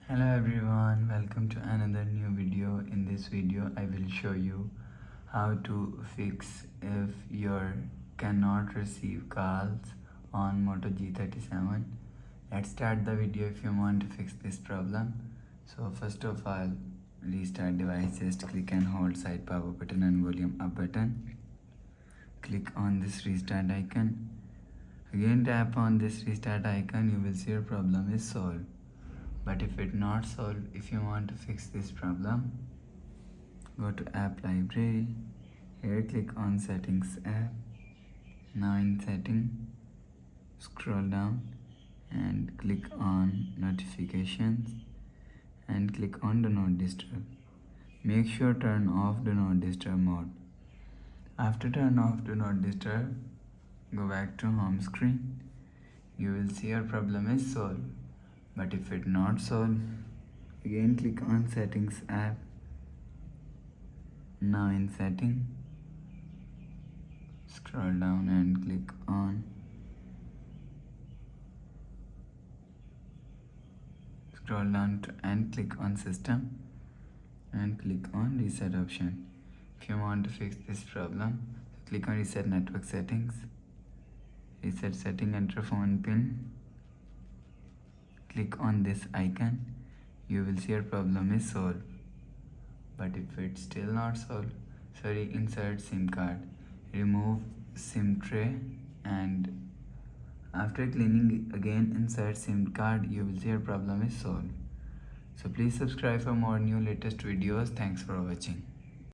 Hello everyone, welcome to another new video. In this video I will show you how to fix if you cannot receive calls on Moto G37. Let's start the video if you want to fix this problem. So first of all, restart device. Just click and hold side power button and volume up button. Click on this restart icon. Again tap on this restart icon. You will see your problem is solved. But if it not solved, if you want to fix this problem, go to app library. Here click on settings app. Now in setting, scroll down and click on notifications and click on do not disturb. Make sure turn off do not disturb mode. After turn off do not disturb, go back to home screen. You will see your problem is solved. But if it not solved, again click on settings app. Now in setting, scroll down and click on and click on system and click on reset option. If you want to fix this problem, click on reset network settings, reset setting, enter phone pin. Click on this icon. You will see your problem is solved. But if it's still not solved, insert SIM card, remove SIM tray, and after cleaning again insert SIM card, you will see your problem is solved. So please subscribe for more new latest videos. Thanks for watching.